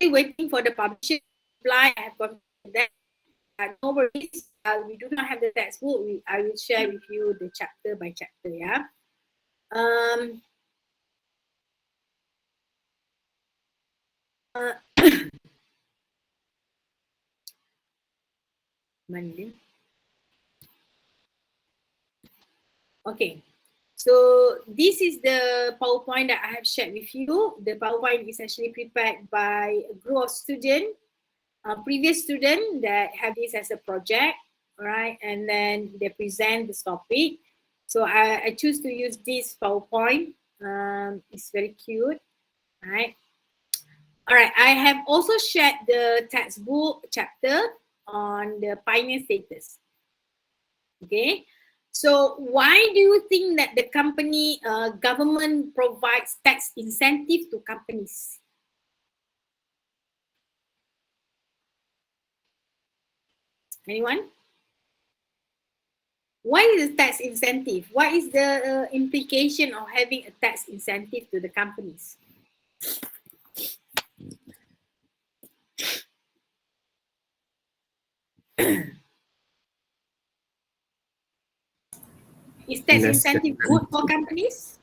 still waiting for the publisher to reply. I have got that. No worries. We do not have the textbook. I will share with you the chapter by chapter. Yeah. Okay. So this is the PowerPoint that I have shared with you. The PowerPoint is actually prepared by a group of students, previous student that have this as a project, right? And then they present this topic. So I choose to use this PowerPoint. It's very cute, right? All right, I have also shared the textbook chapter on the pioneer status. Okay, so why do you think that the company government provides tax incentive to companies? Anyone? Why is the tax incentive? What is the implication of having a tax incentive to the companies? Is tax incentive good for companies?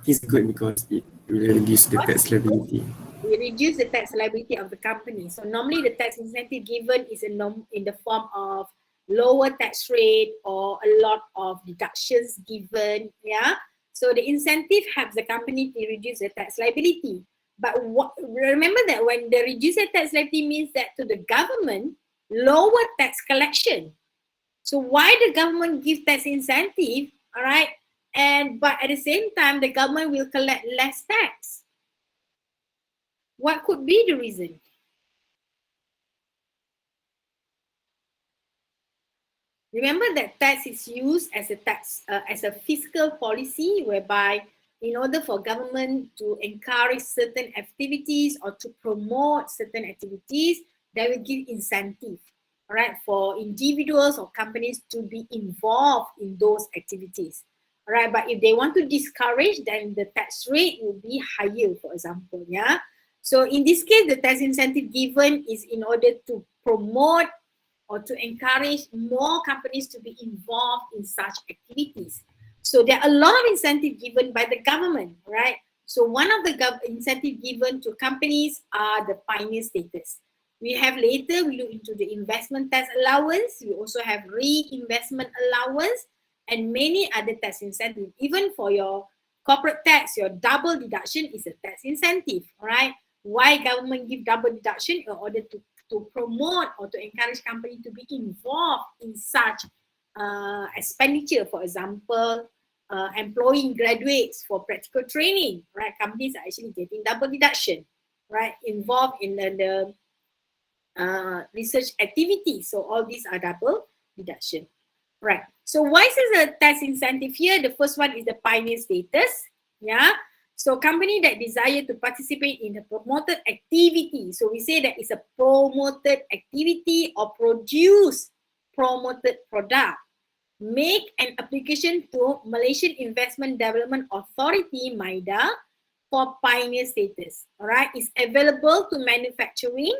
It's good because it will reduce the tax liability. We reduce the tax liability of the company. So normally the tax incentive given is in the form of lower tax rate or a lot of deductions given. Yeah. So the incentive helps the company to reduce the tax liability. But remember that when the reduce the tax liability means that to the government, lower tax collection. So why the government give tax incentive, all right? But at the same time, the government will collect less tax. What could be the reason? Remember that tax is used as a fiscal policy whereby in order for government to encourage certain activities or to promote certain activities, they will give incentive, all right, for individuals or companies to be involved in those activities. All right, but if they want to discourage, then the tax rate will be higher, for example. Yeah. So in this case, the tax incentive given is in order to promote or to encourage more companies to be involved in such activities. So there are a lot of incentive given by the government, right? So one of the incentive given to companies are the pioneer status. We have later, we look into the investment tax allowance. We also have reinvestment allowance and many other tax incentives. Even for your corporate tax, your double deduction is a tax incentive, right? Why government give double deduction? In order to promote or to encourage companies to be involved in such expenditure. For example, employing graduates for practical training, right? Companies are actually getting double deduction, right? Involved in the research activities. So all these are double deduction, right? So why is there a tax incentive here? The first one is the pioneer status, yeah. So company that desire to participate in the promoted activity. So we say that it's a promoted activity or produce promoted product. Make an application to Malaysian Investment Development Authority, MIDA, for pioneer status. All right, it's available to manufacturing,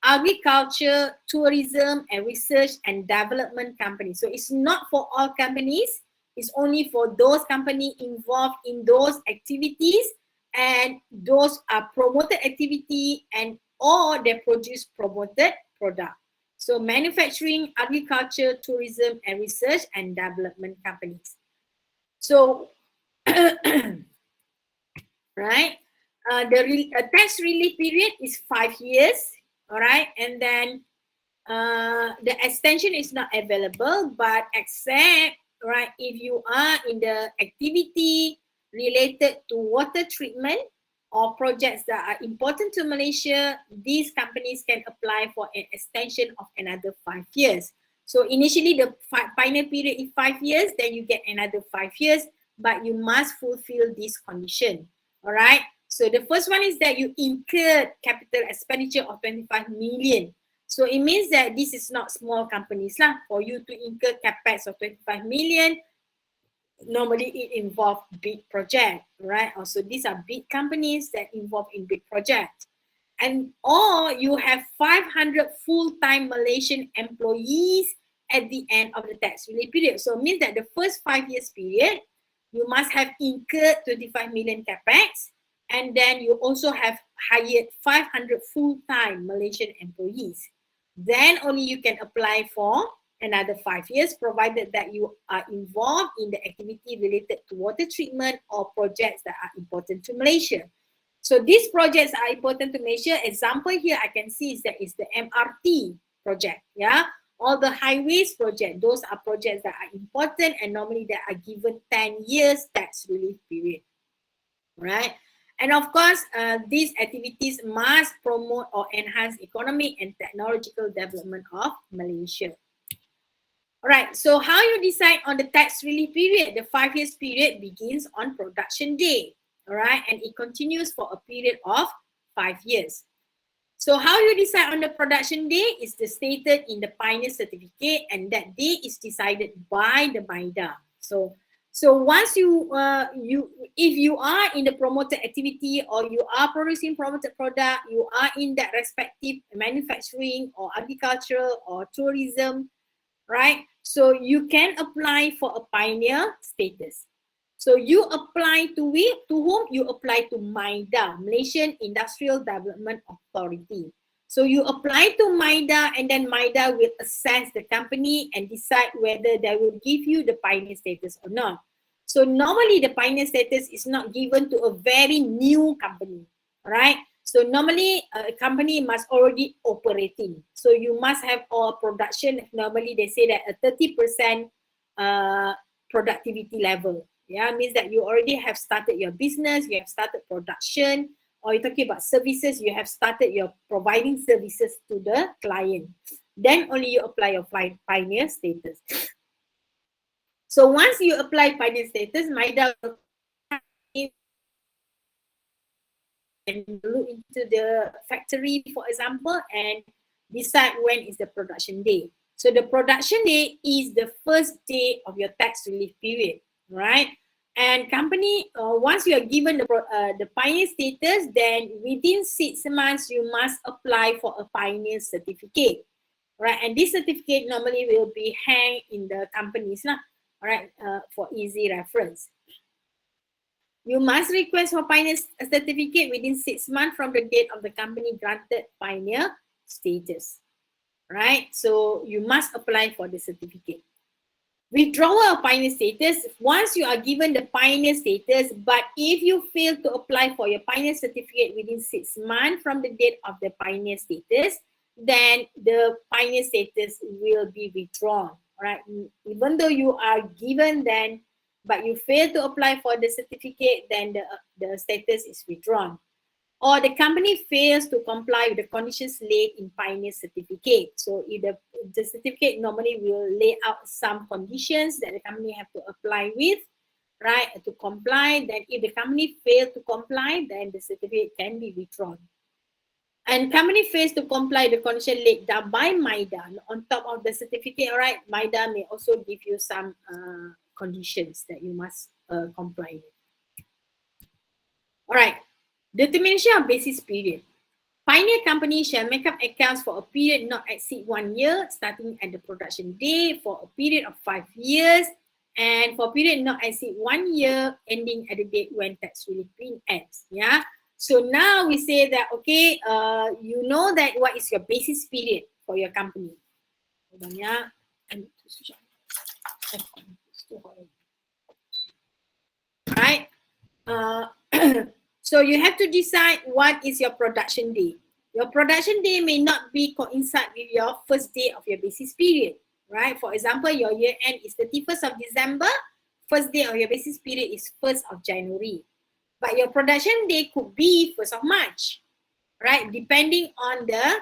agriculture, tourism, and research and development companies. So it's not for all companies. It's only for those companies involved in those activities, and those are promoted activity and or they produce promoted product. So manufacturing, agriculture, tourism, and research and development companies. So, right, the tax relief period is 5 years, all right, and then the extension is not available, but except, right, if you are in the activity related to water treatment or projects that are important to Malaysia, these companies can apply for an extension of another 5 years. So initially the pioneer period is 5 years, then you get another 5 years, but you must fulfill this condition. All right. So the first one is that you incurred capital expenditure of 25 million. So it means that this is not small companies lah. For you to incur capex of 25 million, normally it involves big project, right? Also, these are big companies that involve in big projects. And or you have 500 full-time Malaysian employees at the end of the tax relief period. So it means that the first 5 years period, you must have incurred 25 million capex, and then you also have hired 500 full-time Malaysian employees. Then only you can apply for another 5 years, provided that you are involved in the activity related to water treatment or projects that are important to Malaysia. So these projects are important to Malaysia. Example here I can see is that is the MRT project, yeah, all the highways project. Those are projects that are important and normally they are given 10 years tax relief period, right? And of course, these activities must promote or enhance economic and technological development of Malaysia. All right, so how you decide on the tax relief period? The 5 years period begins on production day, all right, and it continues for a period of 5 years. So how you decide on the production day is stated in the pioneer certificate, and that day is decided by the MIDA. So once if you are in the promoted activity or you are producing promoted product, you are in that respective manufacturing or agricultural or tourism, right? So you can apply for a pioneer status. So you apply to whom? You apply to MIDA, Malaysian Industrial Development Authority. So you apply to MIDA, and then MIDA will assess the company and decide whether they will give you the pioneer status or not. So normally the pioneer status is not given to a very new company, right? So normally a company must already operating. So you must have a production. Normally they say that a 30% productivity level. Yeah, means that you already have started your business, you have started production, or you're talking about services, you have started your providing services to the client. Then only you apply your pioneer status. So once you apply pioneer status, MIDA will look into the factory, for example, and decide when is the production day. So the production day is the first day of your tax relief period, right? And company, once you are given the pioneer status, then within 6 months, you must apply for a pioneer certificate, right? And this certificate normally will be hanged in the companies, right, for easy reference. You must request for pioneer certificate within 6 months from the date of the company granted pioneer status, right? So you must apply for the certificate. Withdrawal of pioneer status, once you are given the pioneer status, but if you fail to apply for your pioneer certificate within 6 months from the date of the pioneer status, then the pioneer status will be withdrawn, right? Even though you are given then, but you fail to apply for the certificate, then the status is withdrawn. Or the company fails to comply with the conditions laid in pioneer certificate. So if the certificate normally will lay out some conditions that the company have to apply with, right, to comply. Then if the company fails to comply, then the certificate can be withdrawn. And company fails to comply the condition laid down by MIDA. On top of the certificate, all right, MIDA may also give you some conditions that you must comply with. All right. Determination of basis period. Pioneer company shall make up accounts for a period not exceed 1 year, starting at the production day, for a period of 5 years, and for a period not exceed 1 year, ending at the date when tax relief ends. Yeah. So now we say that, okay, you know that what is your basis period for your company. Right. So you have to decide what is your production day. Your production day may not be coincide with your first day of your basis period, right? For example, your year end is 31st of December, first day of your basis period is 1st of January. But your production day could be 1st of March, right? Depending on the,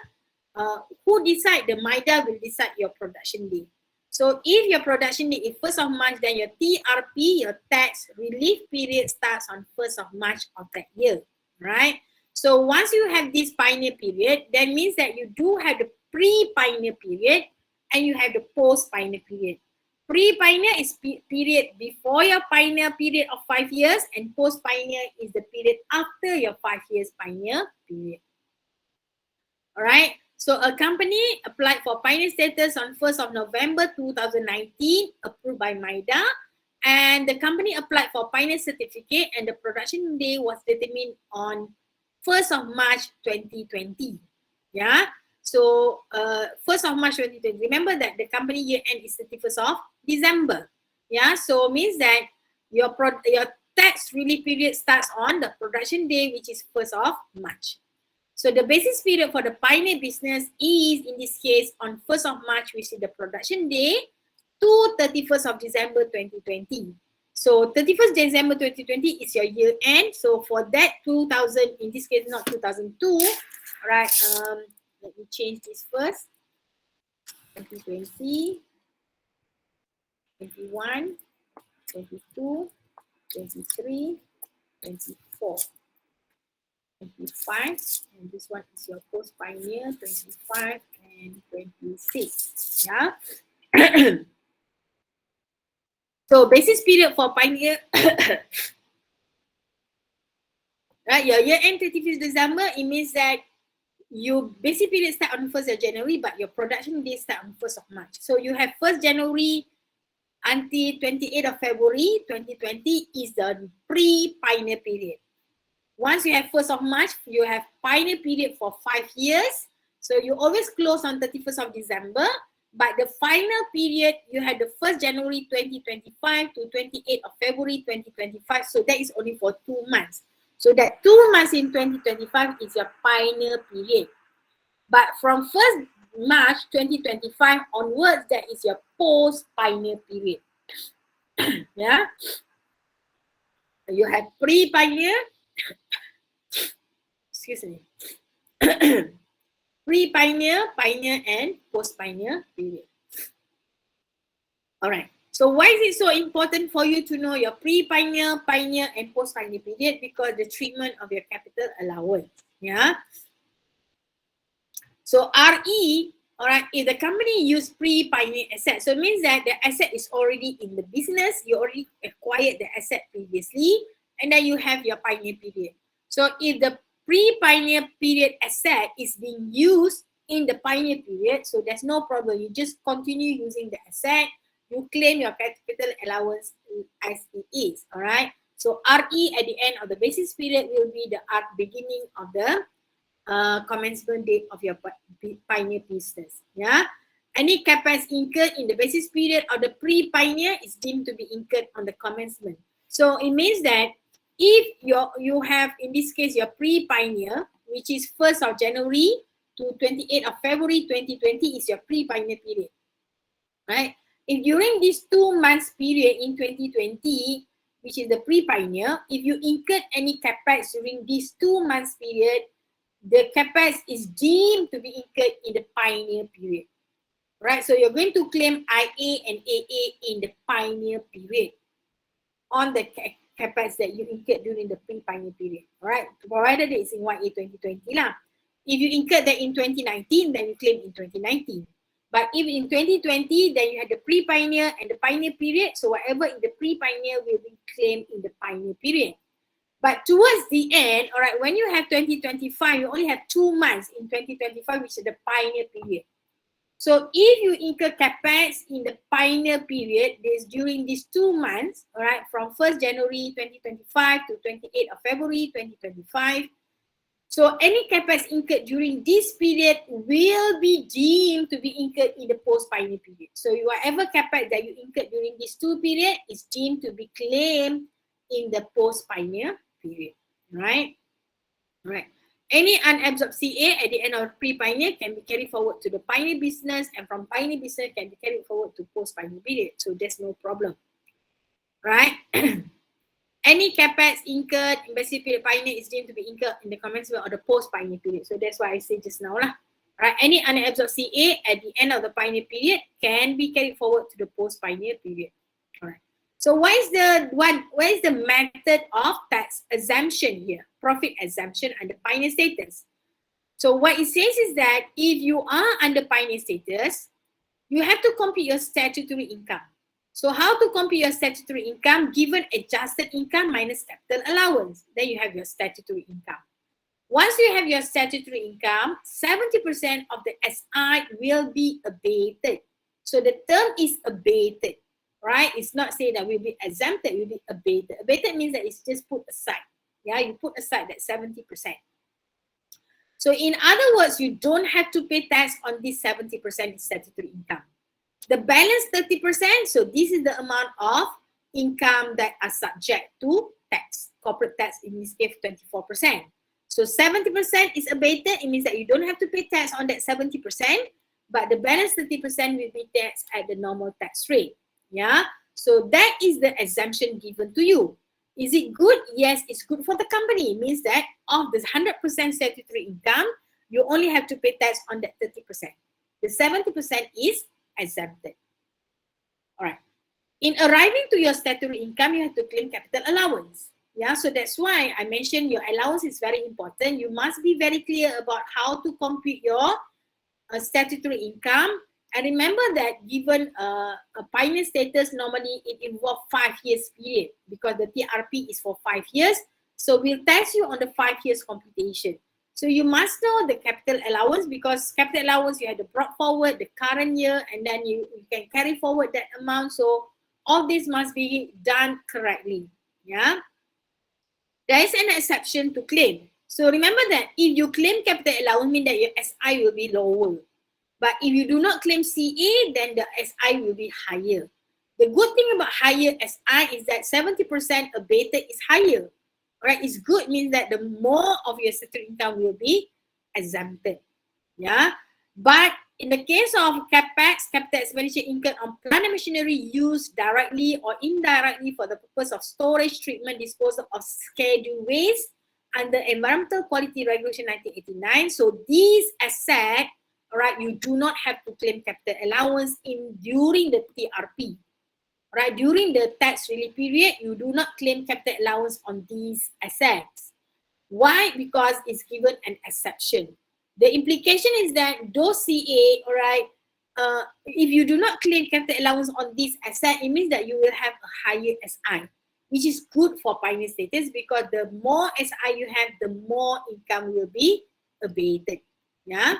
who decide, the MIDA will decide your production day. So if your production date is 1st of March, then your TRP, your tax relief period, starts on 1st of March of that year, right? So once you have this pioneer period, that means that you do have the pre-pioneer period and you have the post-pioneer period. Pre-pioneer is period before your pioneer period of 5 years, and post-pioneer is the period after your 5 years pioneer period. All right. So a company applied for pioneer status on 1st of November 2019, approved by MIDA, and the company applied for pioneer certificate, and the production day was determined on 1st of March 2020. Yeah. So 1st of March 2020. Remember that the company year end is 31st of December. Yeah. So means that your tax relief period starts on the production day, which is 1st of March. So the basis period for the pioneer business is, in this case, on 1st of March, which is the production day, to 31st of December 2020. So 31st December 2020 is your year end. So for that 2000, in this case, not 2002, right? Let me change this first. 2020, 21, 22, 23, 24. 25, and this one is your post pioneer, 25 and 26. Yeah. So basis period for pioneer, right? Your year end 31st December, it means that your basic period start on 1st of January, but your production day start on 1st of March. So you have 1st January until 28th of February 2020 is the pre-pioneer period. Once you have 1st of March, you have pioneer period for 5 years. So you always close on 31st of December. But the final period, you had the 1st January 2025 to 28th of February 2025. So that is only for 2 months. So that 2 months in 2025 is your pioneer period. But from 1st March 2025 onwards, that is your post-pioneer period. Yeah. You have pre-pioneer. Excuse me. Pre-pioneer, pioneer, and post-pioneer period. All right. So why is it so important for you to know your pre-pioneer, pioneer, and post-pioneer period? Because the treatment of your capital allowance. Yeah. So RE, all right, if the company use pre-pioneer asset, so it means that the asset is already in the business, you already acquired the asset previously, and then you have your pioneer period. So if the pre-pioneer period asset is being used in the pioneer period, so there's no problem. You just continue using the asset, you claim your capital allowance as it is, all right? So RE at the end of the basis period will be the beginning of the commencement date of your pioneer business. Yeah. Any capex incurred in the basis period of the pre-pioneer is deemed to be incurred on the commencement. So it means that if you have, in this case, your pre-pioneer, which is 1st of January to 28th of February 2020 is your pre-pioneer period. Right? If during this 2 months period in 2020, which is the pre-pioneer, if you incurred any capex during this 2 months period, the capex is deemed to be incurred in the pioneer period. Right? So you're going to claim IA and AA in the pioneer period on the capex that you incurred during the pre-pioneer period. All right? Provided it's in YA 2020 lah. If you incurred that in 2019, then you claim in 2019. But if in 2020, then you had the pre-pioneer and the pioneer period. So whatever in the pre-pioneer will be claimed in the pioneer period. But towards the end, all right, when you have 2025, you only have 2 months in 2025, which is the pioneer period. So if you incur capex in the pioneer period, this during these 2 months, all right, from 1st January 2025 to 28th of February 2025, so any capex incurred during this period will be deemed to be incurred in the post-pioneer period. So whatever capex that you incurred during these 2 periods is deemed to be claimed in the post-pioneer period, right? Right. Any unabsorbed CA at the end of pre-pioneer can be carried forward to the pioneer business, and from pioneer business can be carried forward to post-pioneer period. So there's no problem, right? Any capex incurred in basic period pioneer is deemed to be incurred in the commencement of the post-pioneer period. So that's why I say just now lah. Right? Any unabsorbed CA at the end of the pioneer period can be carried forward to the post-pioneer period. All right. So what is the method of tax exemption here? Profit exemption under pioneer status. So what it says is that if you are under pioneer status, you have to compute your statutory income. So how to compute your statutory income? Given adjusted income minus capital allowance. Then you have your statutory income. Once you have your statutory income, 70% of the SI will be abated. So the term is abated, right? It's not saying that will be exempted, will be abated. Abated means that it's just put aside. Yeah, you put aside that 70%. So in other words, you don't have to pay tax on this 70% statutory income. The balance 30%, so this is the amount of income that are subject to tax, corporate tax in this case 24%. So 70% is abated, it means that you don't have to pay tax on that 70%, but the balance 30% will be taxed at the normal tax rate. Yeah, so that is the exemption given to you. Is it good? Yes, it's good for the company. It means that of the 100% statutory income, you only have to pay tax on that 30%. The 70% is exempted. All right. In arriving to your statutory income, you have to claim capital allowance. Yeah, so that's why I mentioned your allowance is very important. You must be very clear about how to compute your statutory income. And remember that given a pioneer status, normally it involves 5 years period because the TRP is for 5 years. So we'll tax you on the 5 years computation. So you must know the capital allowance because capital allowance, you have to brought forward the current year and then you can carry forward that amount. So all this must be done correctly. Yeah. There is an exception to claim. So remember that if you claim capital allowance, means that your SI will be lower. But if you do not claim CA, then the SI will be higher. The good thing about higher SI is that 70% abated is higher. Right? It's good, means that the more of your statutory income will be exempted. Yeah. But in the case of CapEx, capital expenditure incurred on plant and machinery used directly or indirectly for the purpose of storage, treatment, disposal of scheduled waste under Environmental Quality Regulation 1989. So these assets, all right, you do not have to claim capital allowance during the TRP. Right, during the tax relief period, you do not claim capital allowance on these assets. Why? Because it's given an exception. The implication is that those CA, all right, if you do not claim capital allowance on this asset, it means that you will have a higher SI, which is good for pioneer status because the more SI you have, the more income will be abated. Yeah,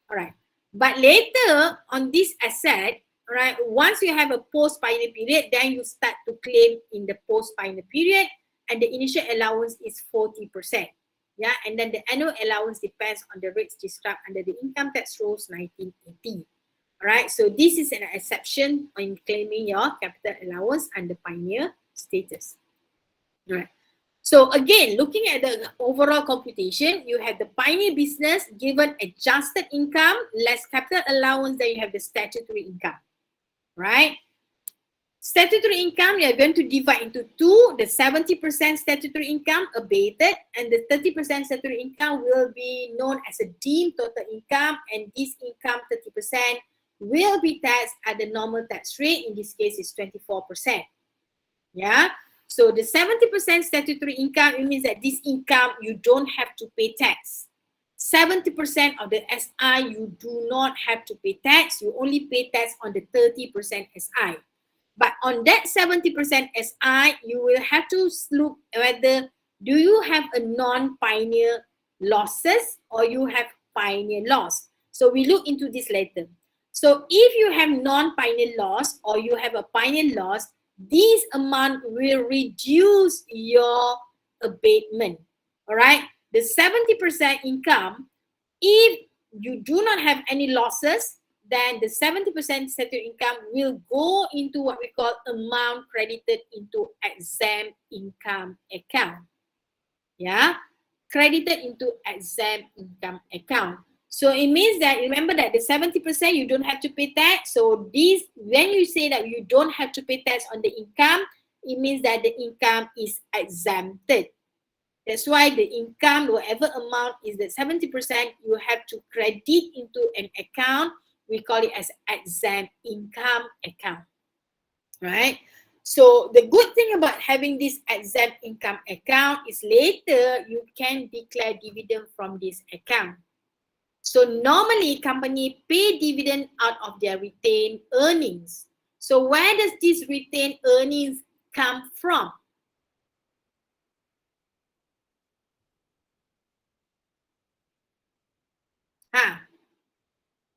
all right. But later on this asset, right, once you have a post-pioneer period, then you start to claim in the post-pioneer period, and the initial allowance is 40%. Yeah, and then the annual allowance depends on the rates described under the Income Tax Rules 1980. All right, so this is an exception in claiming your capital allowance under pioneer status. All right. So again, looking at the overall computation, you have the pioneer business given adjusted income less capital allowance, then you have the statutory income. Right? Statutory income, you are going to divide into two. The 70% statutory income abated and the 30% statutory income will be known as a deemed total income, and this income 30% will be taxed at the normal tax rate. In this case, it's 24%. Yeah. So the 70% statutory income, it means that this income you don't have to pay tax. 70% of the SI, you do not have to pay tax. You only pay tax on the 30% SI. But on that 70% SI, you will have to look whether do you have a non-pioneer losses or you have pioneer loss. So we look into this later. So if you have non-pioneer loss or you have a pioneer loss, this amount will reduce your abatement. All right. The 70% income, if you do not have any losses, then the 70% statutory income will go into what we call amount credited into exempt income account. Yeah, credited into exempt income account. So it means that, remember that the 70% you don't have to pay tax. So this, when you say that you don't have to pay tax on the income, it means that the income is exempted. That's why the income, whatever amount is the 70%, you have to credit into an account. We call it as exempt income account, right? So the good thing about having this exempt income account is later you can declare dividend from this account. So normally company pay dividend out of their retained earnings. So where does this retained earnings come from?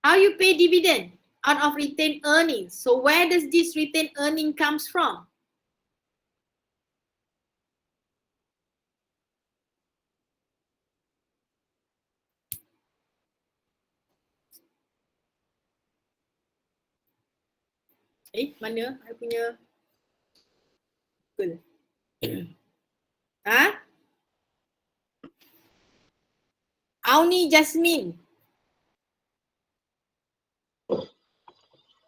How you pay dividend? Out of retained earnings. So where does this retained earning comes from? Mana? I punya Google. Auni Jasmine.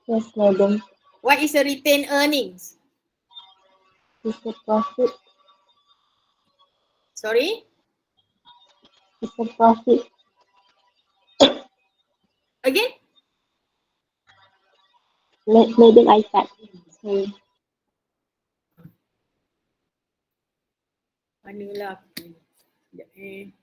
Yes, madam. What is a retained earnings? It's a profit. Sorry? It's a profit. Again? Madam, I start. Sorry. Manalah aku. Sekejap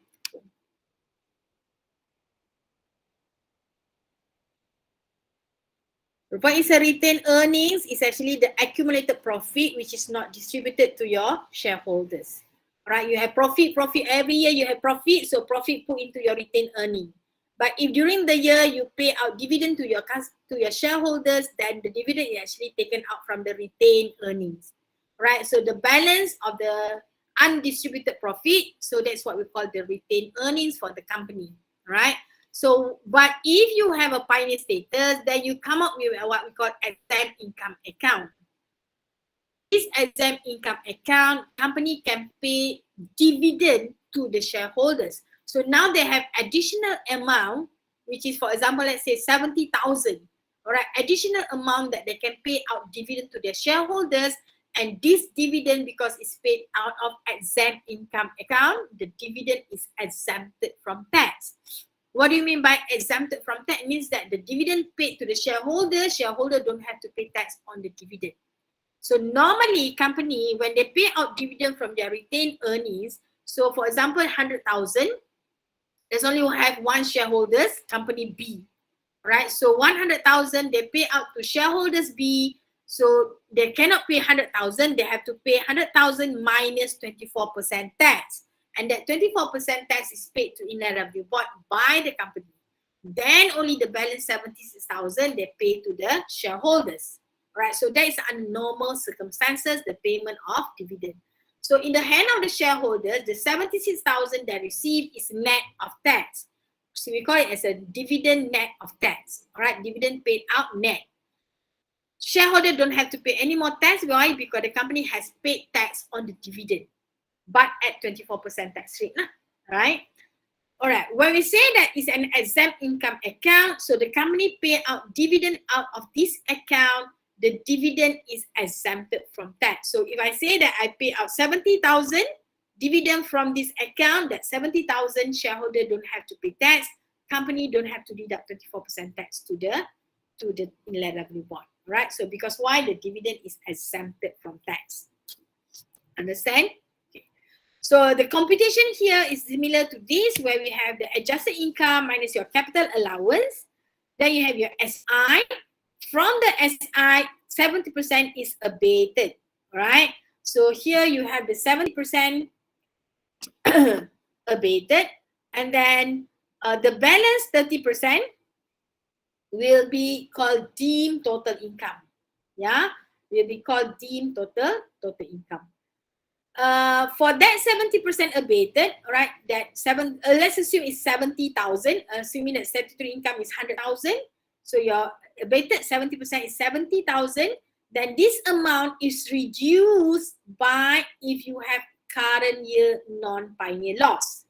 What is a retained earnings? Is actually the accumulated profit which is not distributed to your shareholders. Right? You have profit every year you have profit, so profit put into your retained earning. But if during the year you pay out dividend to your shareholders, then the dividend is actually taken out from the retained earnings. Right? So the balance of the undistributed profit, so that's what we call the retained earnings for the company. Right? So, but if you have a pioneer status, then you come up with what we call exempt income account. This exempt income account, company can pay dividend to the shareholders. So now they have additional amount, which is, for example, let's say 70,000. All right, additional amount that they can pay out dividend to their shareholders, and this dividend, because it's paid out of exempt income account, the dividend is exempted from tax. What do you mean by exempted from tax? It means that the dividend paid to the shareholder don't have to pay tax on the dividend. So normally company, when they pay out dividend from their retained earnings, so for example, 100,000, there's only have one shareholders, company B, right? So 100,000 they pay out to shareholders B, so they cannot pay 100,000, they have to pay 100,000 minus 24% tax. And that 24% tax is paid to Inland Revenue Board by the company. Then only the balance 76,000 they pay to the shareholders. Right, so that is under normal circumstances, the payment of dividend. So in the hand of the shareholders, the 76,000 they receive is net of tax. So we call it as a dividend net of tax. All right, dividend paid out net. Shareholder don't have to pay any more tax. Why? Because the company has paid tax on the dividend, but at 24% tax rate, right? All right, when we say that it's an exempt income account, so the company pay out dividend out of this account, the dividend is exempted from tax. So if I say that I pay out 70,000 dividend from this account, that 70,000 shareholder don't have to pay tax, company don't have to deduct 24% tax to the Inland Revenue Board, right? So because why? The dividend is exempted from tax. Understand? Okay. So the computation here is similar to this, where we have the adjusted income minus your capital allowance. Then you have your SI. From the SI, 70% is abated, right? So here you have the 70% abated, and then the balance 30% will be called deemed total income. Yeah, will be called deemed total income. For that 70% abated, right? Let's assume it's 70,000. Assuming that statutory income is 100,000. So your abated 70% is 70,000. Then this amount is reduced by if you have current year non-pioneer loss,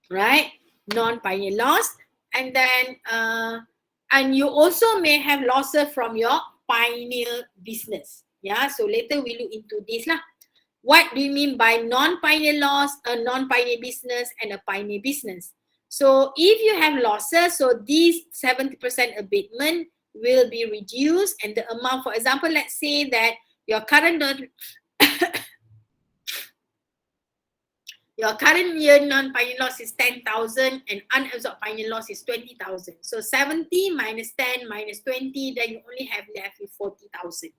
right? Non-pioneer loss, and then and you also may have losses from your pioneer business. Yeah, so later we look into this lah. What do you mean by non-pioneer loss, a non-pioneer business, and a pioneer business? So if you have losses, so these 70% abatement will be reduced, and the amount, for example, let's say that your current Your current year non-pioneer loss is 10,000 and unabsorbed pioneer loss is 20,000. So 70 minus 10 minus 20, then you only have left with 40,000.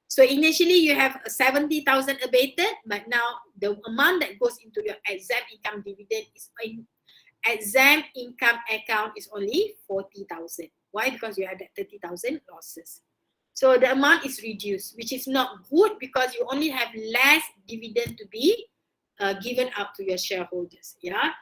So initially you have 70,000 abated, but now the amount that goes into your exempt income dividend is in exempt income account is only 40,000. Why? Because you have that 30,000 losses. So the amount is reduced, which is not good because you only have less dividend to be given out to your shareholders. Yeah.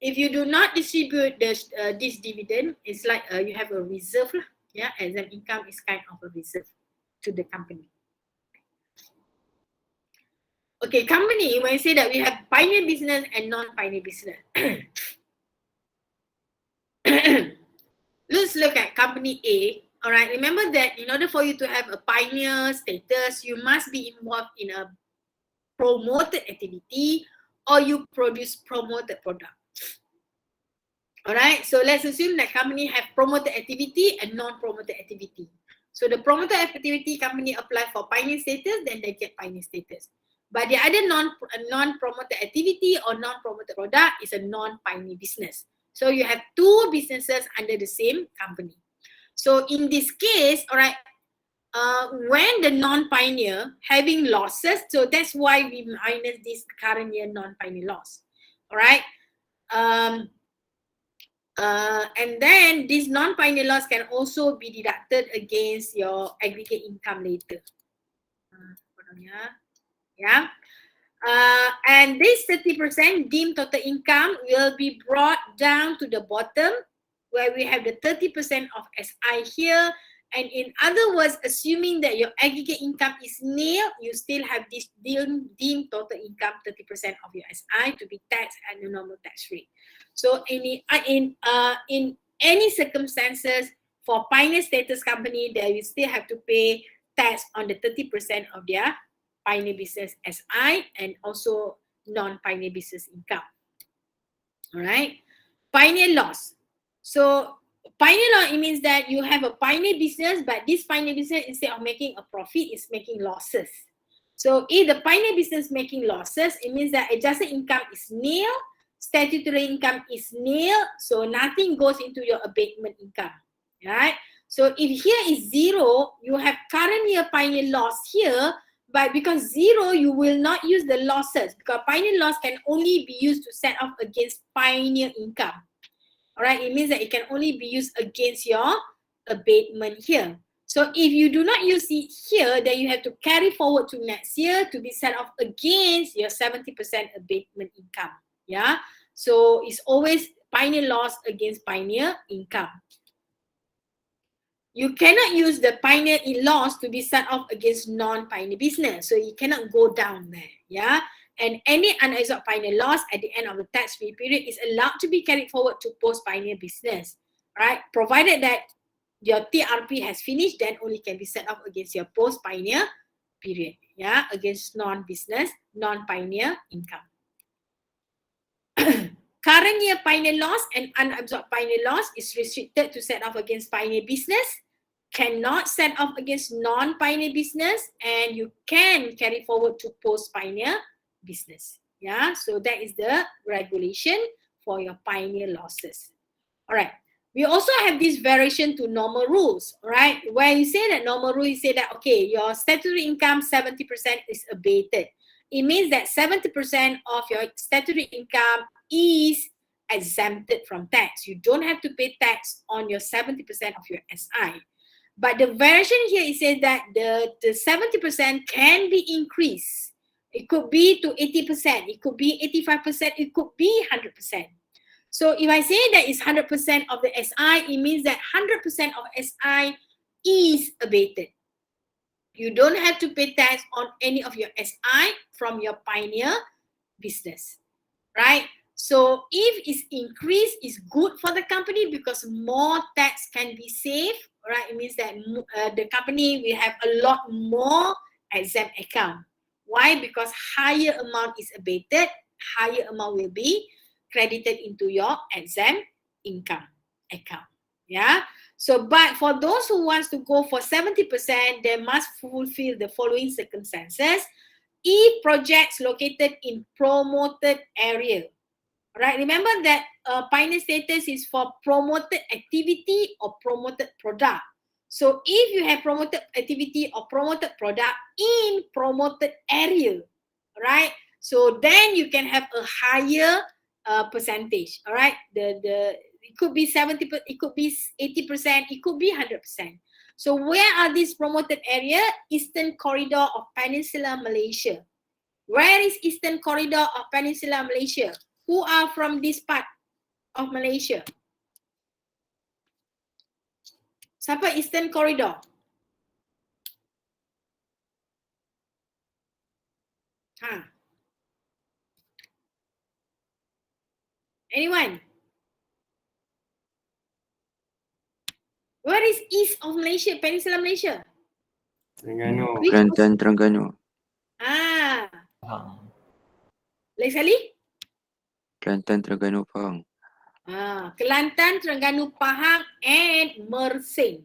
If you do not distribute this dividend, it's like you have a reserve. Yeah, exempt income is kind of a reserve to the company. Okay, company, when I say that we have pioneer business and non-pioneer business. Let's look at company A. All right, remember that in order for you to have a pioneer status, you must be involved in a promoted activity or you produce promoted product. All right, so let's assume that company have promoted activity and non-promoted activity. So the promoted activity company apply for pioneer status, then they get pioneer status. But the other non-promoted activity or non-promoted product is a non-pioneer business. So you have two businesses under the same company. So in this case, all right, when the non-pioneer having losses, so that's why we minus this current year non-pioneer loss. All right. And then this non-pioneer loss can also be deducted against your aggregate income later. Yeah. And this 30% deemed total income will be brought down to the bottom where we have the 30% of SI here. And in other words, assuming that your aggregate income is nil, you still have this deemed total income, 30% of your SI to be taxed at the normal tax rate. So in any circumstances for pioneer status company, they will still have to pay tax on the 30% of their pioneer business SI and also non-pioneer business income. All right. Pioneer loss. So pioneer loss, it means that you have a pioneer business, but this pioneer business, instead of making a profit, is making losses. So if the pioneer business making losses, it means that adjusted income is nil, statutory income is nil, so nothing goes into your abatement income. Right? So if here is zero, you have current year pioneer loss here, but because zero, you will not use the losses because pioneer loss can only be used to set off against pioneer income. All right, it means that it can only be used against your abatement here. So if you do not use it here, then you have to carry forward to next year to be set off against your 70% abatement income. Yeah, so it's always pioneer loss against pioneer income. You cannot use the pioneer in loss to be set off against non-pioneer business. So you cannot go down there. Yeah. And any unabsorbed pioneer loss at the end of the tax-free period is allowed to be carried forward to post-pioneer business. Right? Provided that your TRP has finished, then only can be set off against your post-pioneer period. Yeah. Against non-business, non-pioneer income. Current year pioneer loss and unabsorbed pioneer loss is restricted to set off against pioneer business, cannot set off against non-pioneer business, and you can carry forward to post-pioneer business. Yeah, so that is the regulation for your pioneer losses. All right. We also have this variation to normal rules, right? When you say that normal rule, you say that, okay, your statutory income, 70% is abated. It means that 70% of your statutory income is exempted from tax. You don't have to pay tax on your 70% of your SI. But the variation here, it says that the 70% can be increased. It could be to 80%, it could be 85%, it could be 100%. So if I say that it's 100% of the SI, it means that 100% of SI is abated. You don't have to pay tax on any of your SI from your pioneer business, right? So if it's increased, it's good for the company because more tax can be saved, right? It means that the company will have a lot more exempt account. Why? Because higher amount is abated, higher amount will be credited into your exempt income account. Yeah. So, but for those who wants to go for 70%, they must fulfill the following circumstances. If projects located in promoted area, right? Remember that pioneer status is for promoted activity or promoted product. So if you have promoted activity or promoted product in promoted area, right? So then you can have a higher percentage, all right? It could be 70%, it could be 80%, it could be 100%. So where are these promoted area? Eastern corridor of Peninsular Malaysia. Where is Eastern corridor of Peninsular Malaysia? Who are from this part of Malaysia? Siapa Eastern corridor? Anyone? Where is east of Malaysia, Peninsular Malaysia? Terengganu. Which Kelantan, Terengganu. Lagi sekali? Kelantan, Terengganu, Pahang. Kelantan, Terengganu, Pahang and Mersing.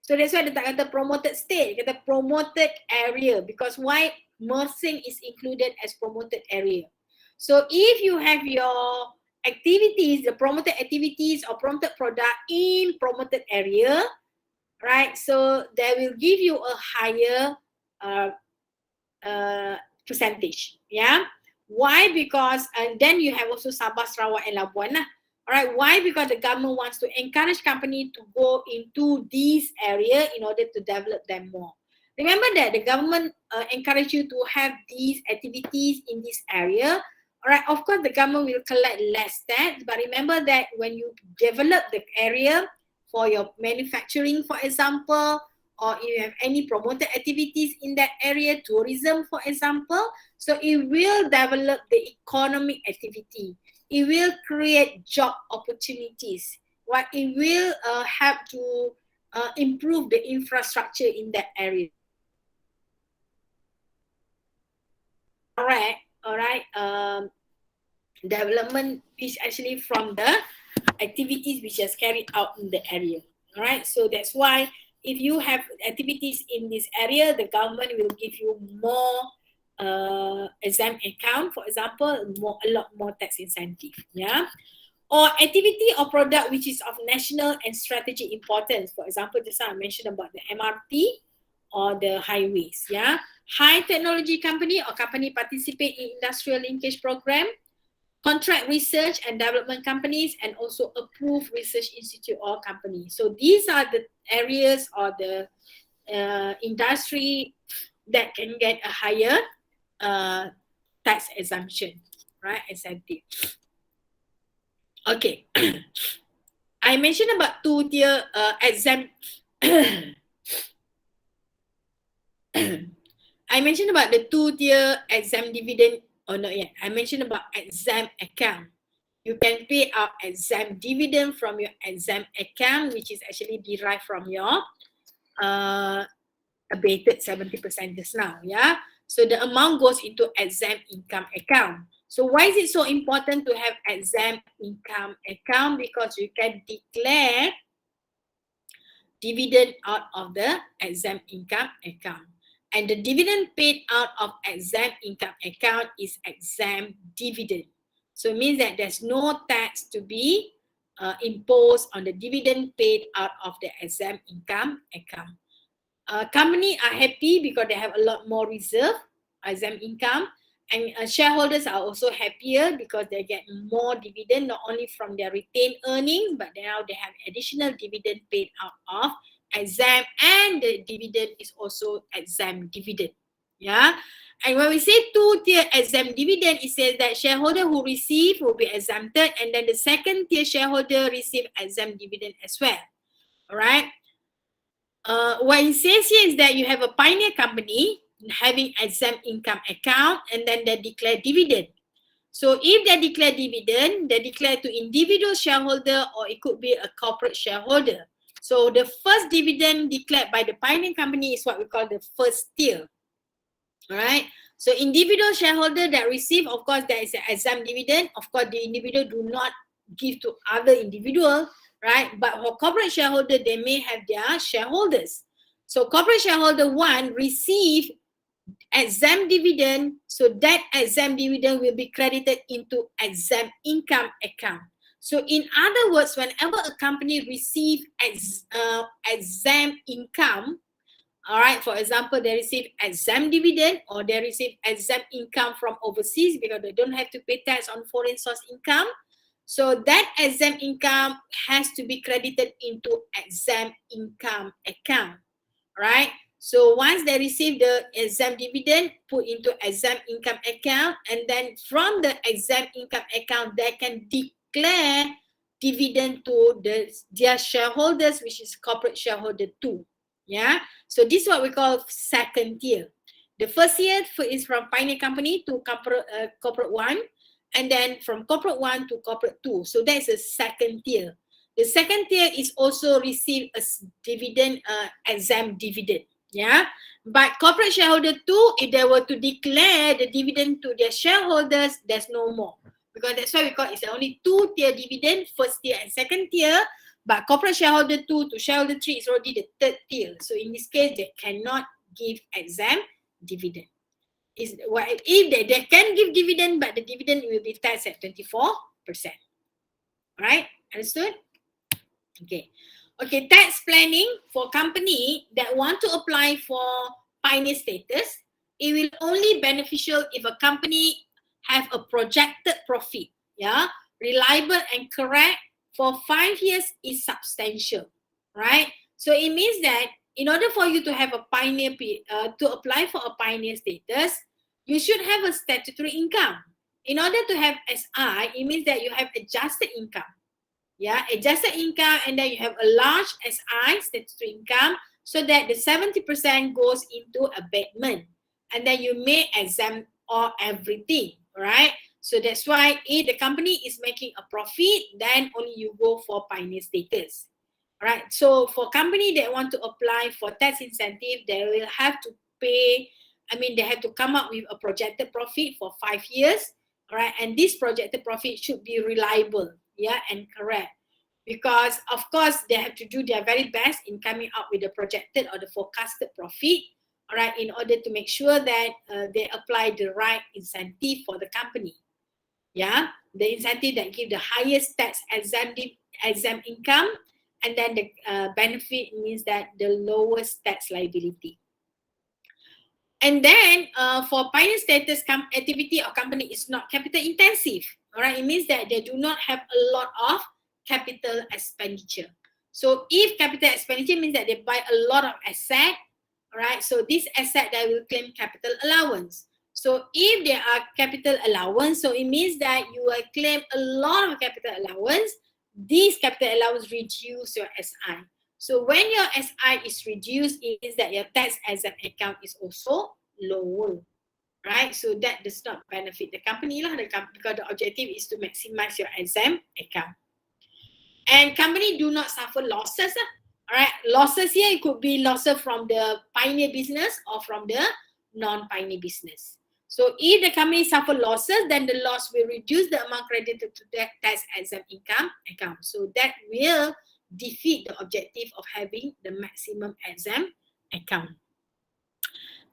So that's why dia tak kata promoted state, dia kata promoted area, because why Mersing is included as promoted area. So if you have your activities, the promoted activities or promoted product in promoted area, right? So they will give you a higher percentage. Yeah. Why? Because and then you have also Sabah, Sarawak and Labuan lah. Alright, why? Because the government wants to encourage company to go into these area in order to develop them more. Remember that the government encourage you to have these activities in this area. Alright, of course the government will collect less tax, but remember that when you develop the area for your manufacturing, for example, or if you have any promoted activities in that area, tourism, for example, so it will develop the economic activity. It will create job opportunities. What it will help to improve the infrastructure in that area. Alright. Development is actually from the activities which is carried out in the area. Alright, so that's why if you have activities in this area, the government will give you more exempt account, for example, a lot more tax incentive, yeah. Or activity or product which is of national and strategic importance. For example, just now I mentioned about the MRT or the highways, yeah. High technology company or company participate in industrial linkage program, contract research and development companies, and also approved research institute or company. So these are the areas or the industry that can get a higher tax exemption, right? Incentive. Okay. I mentioned about two-tier exempt. I mentioned about the two-tier exempt dividend, or not yet. I mentioned about exempt account. You can pay out exempt dividend from your exempt account, which is actually derived from your abated 70% just now, yeah. So the amount goes into exempt income account. So why is it so important to have exempt income account? Because you can declare dividend out of the exempt income account. And the dividend paid out of exempt income account is exempt dividend. So it means that there's no tax to be imposed on the dividend paid out of the exempt income account. Company are happy because they have a lot more reserve, exempt income, and shareholders are also happier because they get more dividend, not only from their retained earnings, but now they have additional dividend paid out of exempt, and the dividend is also exempt dividend. Yeah. And when we say two-tier exempt dividend, it says that shareholder who receive will be exempted, and then the second tier shareholder receive exempt dividend as well. All right. What it says here is that you have a pioneer company having exempt income account, and then they declare dividend. So if they declare dividend, they declare to individual shareholder, or it could be a corporate shareholder. So the first dividend declared by the pioneer company is what we call the first tier. All right. So individual shareholder that receive, of course, there is an exempt dividend. Of course, the individual do not give to other individual, right? But for corporate shareholder, they may have their shareholders. So corporate shareholder 1 receive exempt dividend, so that exempt dividend will be credited into exempt income account. So in other words, whenever a company receive exempt income, all right, for example, they receive exempt dividend or they receive exempt income from overseas because they don't have to pay tax on foreign source income. So that exempt income has to be credited into exempt income account, right? So once they receive the exempt dividend, put into exempt income account, and then from the exempt income account, they can declare dividend to their shareholders, which is corporate shareholder 2. Yeah. So this is what we call second tier. The first tier is from pioneer company to corporate 1, and then from corporate 1 to corporate 2. So that's a second tier. The second tier is also receive a dividend, exempt dividend. Yeah. But corporate shareholder 2, if they were to declare the dividend to their shareholders, there's no more. Because that's why we call it's only 2-tier dividend, first tier and second tier. But corporate shareholder 2 to shareholder 3 is already the third tier. So in this case, they cannot give exempt dividend. If they can give dividend, but the dividend will be taxed at 24%. Right? Understood? Okay. Okay, tax planning for company that want to apply for pioneer status, it will only beneficial if a company have a projected profit, yeah, reliable and correct for 5 years is substantial, right? So it means that in order for you to have a pioneer, to apply for a pioneer status, you should have a statutory income. In order to have SI, it means that you have adjusted income. Yeah, adjusted income, and then you have a large SI, statutory income, so that the 70% goes into abatement, and then you may exempt all everything, right? So that's why if the company is making a profit, then only you go for pioneer status. Right? So for company that want to apply for tax incentive, they will have to pay, they have to come up with a projected profit for 5 years, right? And this projected profit should be reliable, yeah, and correct. Because of course they have to do their very best in coming up with the projected or the forecasted profit, all right, in order to make sure that they apply the right incentive for the company. Yeah, the incentive that give the highest tax exempt income, and then the benefit means that the lowest tax liability. And then for pioneer status activity or company is not capital intensive. All right, it means that they do not have a lot of capital expenditure. So if capital expenditure means that they buy a lot of asset, all right, so this asset they will claim capital allowance. So if there are capital allowance, so it means that you will claim a lot of capital allowance. This capital allowance reduce your SI. So when your SI is reduced, it means that your tax exempt account is also lower, right? So that does not benefit the company lah, because the objective is to maximize your exempt account. And company do not suffer losses. All right, losses here, it could be losses from the pioneer business or from the non-pioneer business. So if the company suffer losses, then the loss will reduce the amount credited to the tax exempt income account. So that will defeat the objective of having the maximum exempt account.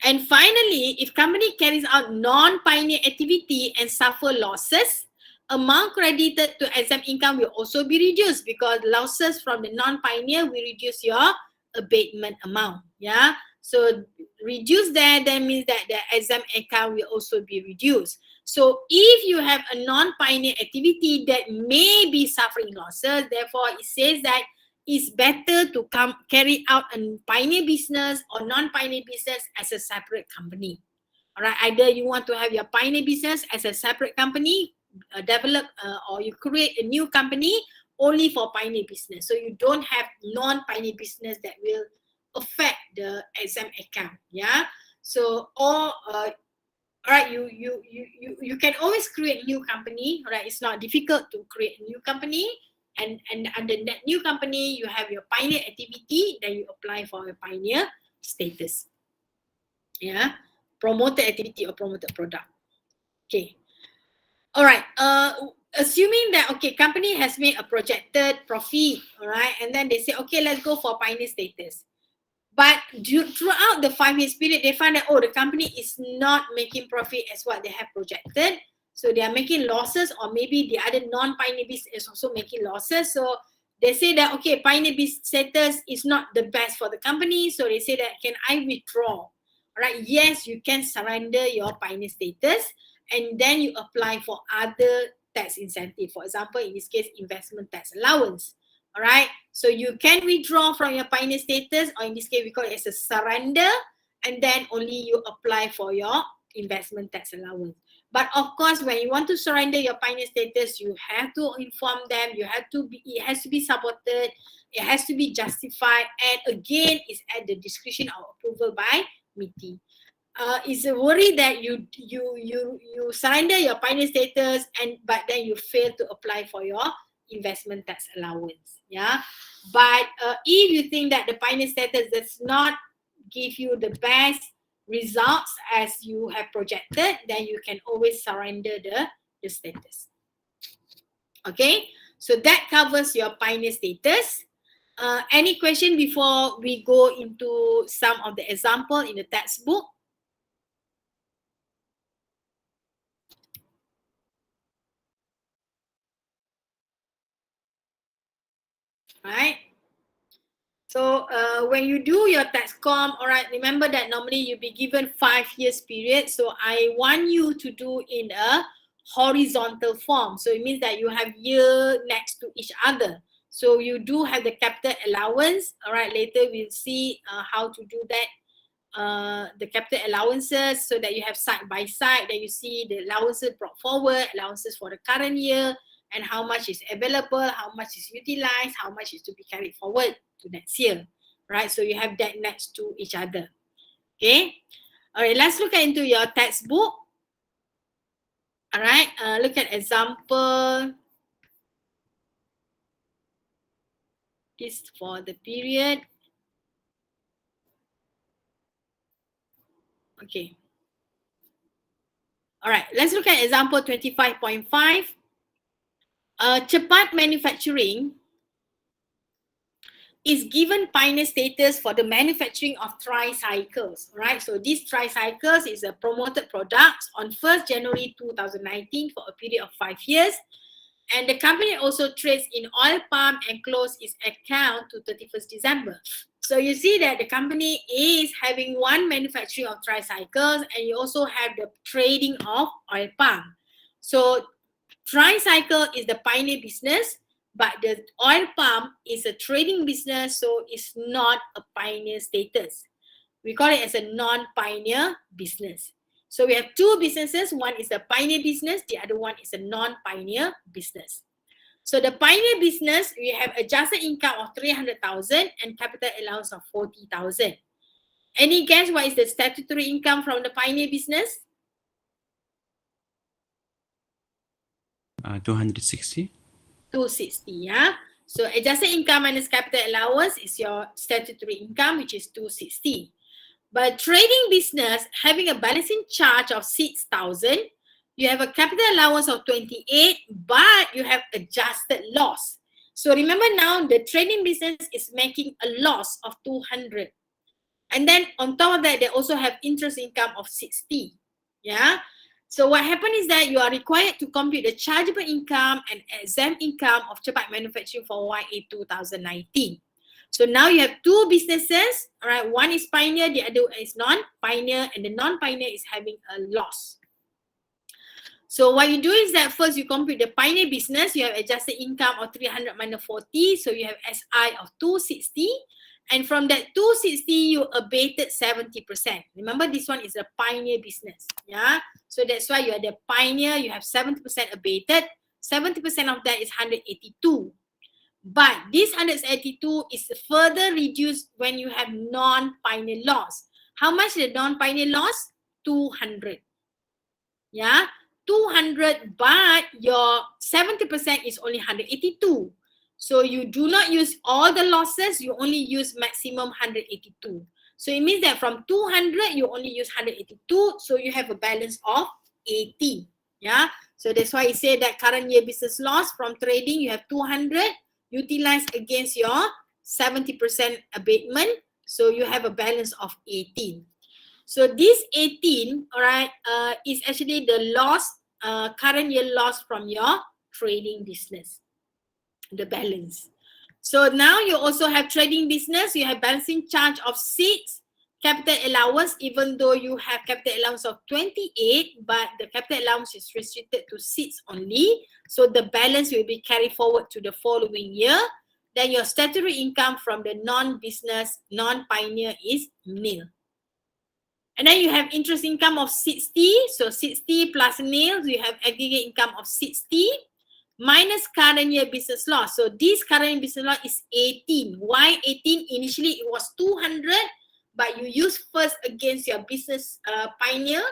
And finally, if company carries out non-pioneer activity and suffer losses, amount credited to exempt income will also be reduced, because losses from the non-pioneer will reduce your abatement amount. Yeah, so reduce that means that the exempt account will also be reduced. So if you have a non-pioneer activity that may be suffering losses, therefore it says that it's better to carry out a pioneer business or non-pioneer business as a separate company. All right, either you want to have your pioneer business as a separate company, develop or you create a new company only for pioneer business. So you don't have non-pioneer business that will affect the exempt account. Yeah. So all right, you can always create a new company. Right, it's not difficult to create a new company. And under that new company, you have your pioneer activity, then you apply for your pioneer status. Yeah, promoted activity or promoted product. Okay. All right. assuming that, okay, company has made a projected profit, all right, and then they say, okay, let's go for pioneer status. But throughout the 5 years period, they find that, oh, the company is not making profit as what they have projected. So they are making losses, or maybe the other non-pioneer business is also making losses. So they say that, okay, pioneer business status is not the best for the company. So they say that, can I withdraw? All right, yes, you can surrender your pioneer status, and then you apply for other tax incentive. For example, in this case, investment tax allowance. All right, so you can withdraw from your pioneer status, or in this case, we call it as a surrender, and then only you apply for your investment tax allowance. But of course, when you want to surrender your pioneer status, you have to inform them. You have to be, it has to be supported. It has to be justified, and again, it's at the discretion or approval by MITI. It's a worry that you surrender your pioneer status, but then you fail to apply for your investment tax allowance. Yeah, but if you think that the pioneer status does not give you the best results as you have projected, then you can always surrender the status. Okay, so that covers your pioneer status. Any question before we go into some of the example in the textbook? Right. So when you do your taxcom, all right, remember that normally you'll be given 5 years period. So I want you to do in a horizontal form. So it means that you have year next to each other. So you do have the capital allowance. All right, later we'll see how to do that. The capital allowances, so that you have side by side. Then you see the allowances brought forward, allowances for the current year, and how much is available, how much is utilized, how much is to be carried forward to next year, right? So you have that next to each other. Okay. All right, let's look into your textbook. All right, look at example. This for the period. Okay. All right, let's look at example 25.5. Cepat Manufacturing is given pioneer status for the manufacturing of tricycles, right? So these tricycles is a promoted product on 1st January 2019 for a period of 5 years. And the company also trades in oil palm and closed its account to 31st December. So you see that the company is having one manufacturing of tricycles, and you also have the trading of oil palm. So tricycle is the pioneer business, but the oil palm is a trading business, so it's not a pioneer status. We call it as a non-pioneer business. So we have two businesses. One is the pioneer business, the other one is a non-pioneer business. So the pioneer business, we have adjusted income of 300,000 and capital allowance of 40,000. Any guess what is the statutory income from the pioneer business? 260. 260, yeah. So adjusted income minus capital allowance is your statutory income, which is 260. But trading business having a balancing charge of 6,000, you have a capital allowance of 28, but you have adjusted loss. So remember now, the trading business is making a loss of 200. And then on top of that, they also have interest income of 60. Yeah. So what happened is that you are required to compute the chargeable income and exempt income of Cepat Manufacturing for YA 2019. So now you have two businesses, all right? One is pioneer, the other is non-pioneer, and the non-pioneer is having a loss. So what you do is that first you compute the pioneer business, you have adjusted income of 300 minus 40, so you have SI of 260. And from that 260, you abated 70%. Remember, this one is a pioneer business. Yeah. So that's why you are the pioneer, you have 70% abated. 70% of that is 182. But this 182 is further reduced when you have non-pioneer loss. How much is the non-pioneer loss? 200. Yeah. 200, but your 70% is only 182. So you do not use all the losses, you only use maximum 182. So it means that from 200, you only use 182, so you have a balance of 80. Yeah. So that's why it said that current year business loss from trading, you have 200 utilized against your 70% abatement. So you have a balance of 18. So this 18, all right, is actually the loss, current year loss from your trading business, the balance. So now you also have trading business, you have balancing charge of 6, capital allowance, even though you have capital allowance of 28, but the capital allowance is restricted to 6 only. So the balance will be carried forward to the following year. Then your statutory income from the non-business, non-pioneer is nil. And then you have interest income of 60. So 60 plus nil, you have aggregate income of 60 minus current year business loss. So this current year business loss is 18. Why 18? Initially it was 200, but you use first against your business pioneer,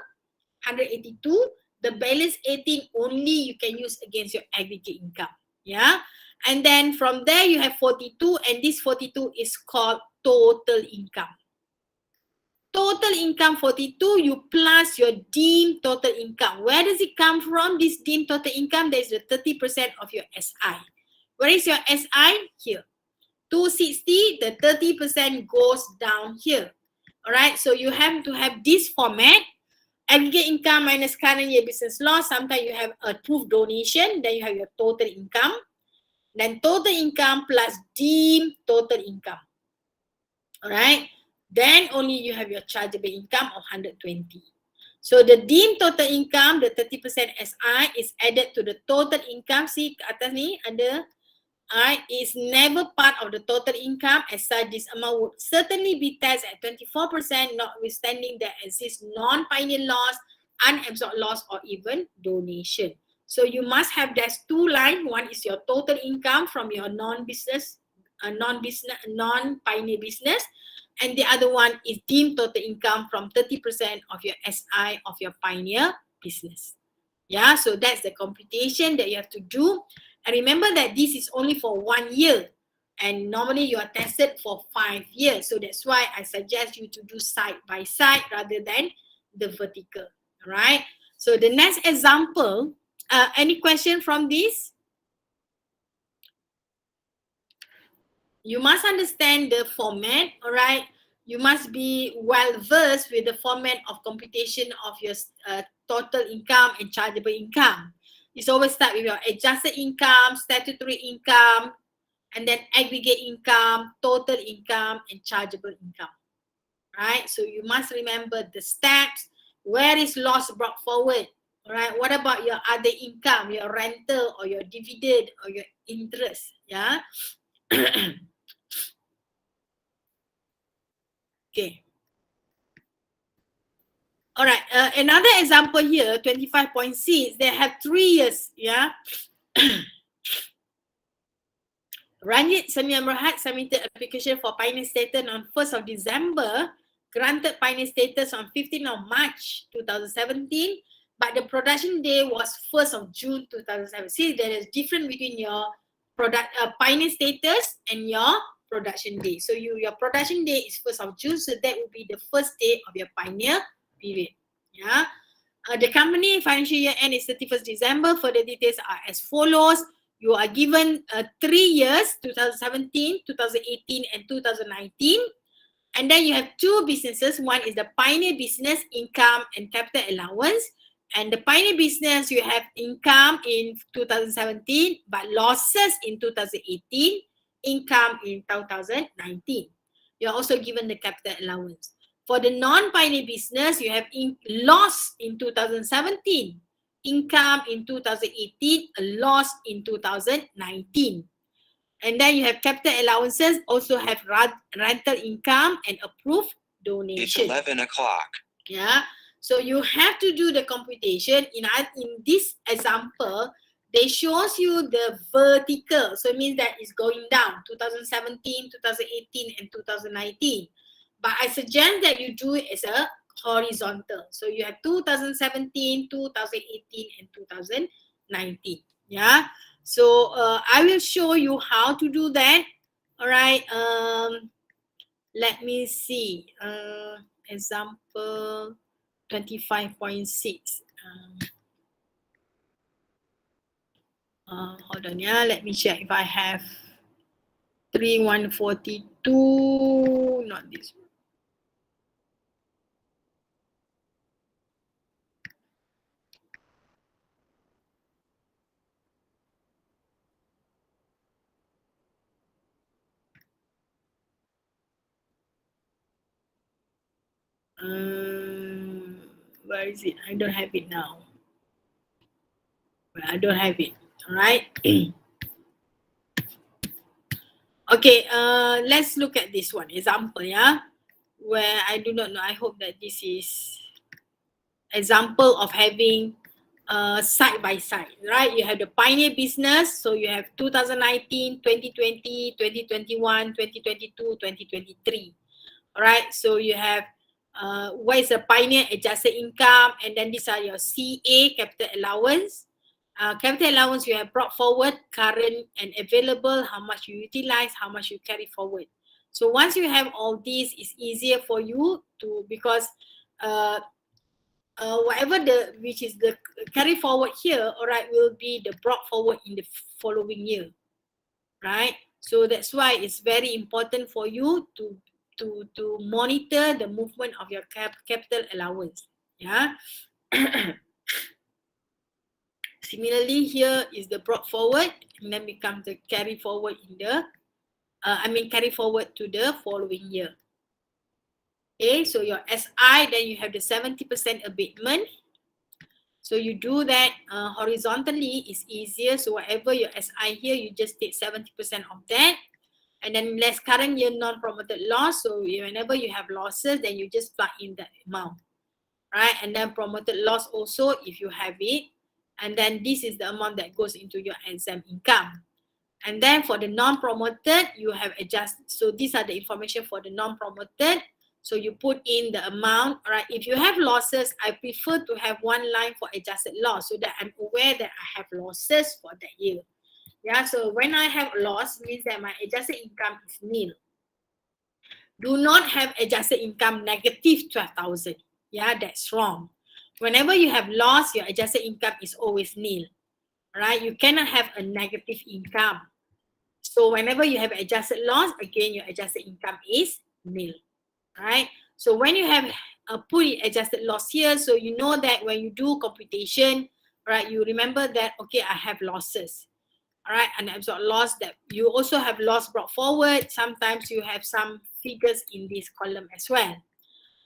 182. The balance 18 only you can use against your aggregate income. Yeah. And then from there you have 42, and this 42 is called total income. Total income 42, you plus your deemed total income. Where does it come from? This deemed total income, there is the 30% of your SI. Where is your SI? Here. 260, the 30% goes down here. All right, so you have to have this format. Aggregate income minus current year business loss. Sometimes you have approved donation, then you have your total income. Then total income plus deemed total income. All right. Then only you have your chargeable income of 120. So the deemed total income, the 30% SI is added to the total income. See kat atas ni ada, is never part of the total income. As such, this amount would certainly be taxed at 24%, notwithstanding that exists non-pioneer loss, unabsorbed loss, or even donation. So you must have those two lines. One is your total income from your non-business, non-pioneer business. And the other one is deemed total income from 30% of your SI of your pioneer business. Yeah, so that's the computation that you have to do. And remember that this is only for 1 year. And normally you are tested for 5 years. So that's why I suggest you to do side by side rather than the vertical. All right. So the next example, any question from this? You must understand the format, all right? You must be well versed with the format of computation of your total income and chargeable income. It's always start with your adjusted income, statutory income, and then aggregate income, total income, and chargeable income, right? So you must remember the steps. Where is loss brought forward? All right. What about your other income, your rental or your dividend or your interest? Yeah. Okay. All right. Another example here, 25.6, they have 3 years. Yeah. Ranjit Semian Berhad submitted application for pioneer status on 1st of December, granted pioneer status on 15th of March 2017, but the production day was 1st of June 2017. See, there is difference between your pioneer status and your production day. So your production day is 1st of June, so that will be the first day of your pioneer period. Yeah. The company financial year end is 31st December. Further details are as follows. You are given 3 years, 2017, 2018, and 2019. And then you have 2 businesses. One is the pioneer business, income and capital allowance. And the pioneer business, you have income in 2017, but losses in 2018, income in 2019. You're also given the capital allowance. For the non-pioneer business, you have loss in 2017, income in 2018, a loss in 2019. And then you have capital allowances, also have rental income and approved donation. It's 11 o'clock. Yeah. So you have to do the computation. In this example, they shows you the vertical. So it means that it's going down, 2017, 2018, and 2019. But I suggest that you do it as a horizontal. So you have 2017, 2018, and 2019. Yeah. So I will show you how to do that. All right. Let me see. Example 25.6. Hold on, yeah. Let me check if I have 3142. Not this one. Where is it? I don't have it now. I don't have it. All right. Okay. Let's look at this one example. Yeah, where I do not know. I hope that this is example of having side by side, right? You have the pioneer business, so you have 2019, 2020, 2021, 2022, 2023. All right, so you have what is the pioneer adjusted income, and then these are your CA capital allowance. Capital allowance you have brought forward, current and available, how much you utilize, how much you carry forward. So once you have all these, it's easier for you to, because whatever the which is the carry forward here, all right, will be the brought forward in the following year, right? So that's why it's very important for you to monitor the movement of your capital allowance. Yeah. Similarly, here is the brought forward, and then becomes the carry forward in the carry forward to the following year. Okay, so your SI, then you have the 70% abatement. So you do that horizontally is easier. So whatever your SI here, you just take 70% of that. And then less current year non-promoted loss. So whenever you have losses, then you just plug in that amount, right? And then promoted loss also, if you have it. And then this is the amount that goes into your exempt income. And then for the non-promoted, you have adjusted. So these are the information for the non-promoted. So you put in the amount, right? If you have losses, I prefer to have one line for adjusted loss so that I'm aware that I have losses for that year. Yeah, so when I have loss, means that my adjusted income is nil. Do not have adjusted income negative 12,000. Yeah, that's wrong. Whenever you have loss, your adjusted income is always nil, right? You cannot have a negative income. So whenever you have adjusted loss, again, your adjusted income is nil, right? So when you have put adjusted loss here, so you know that when you do computation, right, you remember that, okay, I have losses, all right, unabsorbed loss, that you also have loss brought forward. Sometimes you have some figures in this column as well,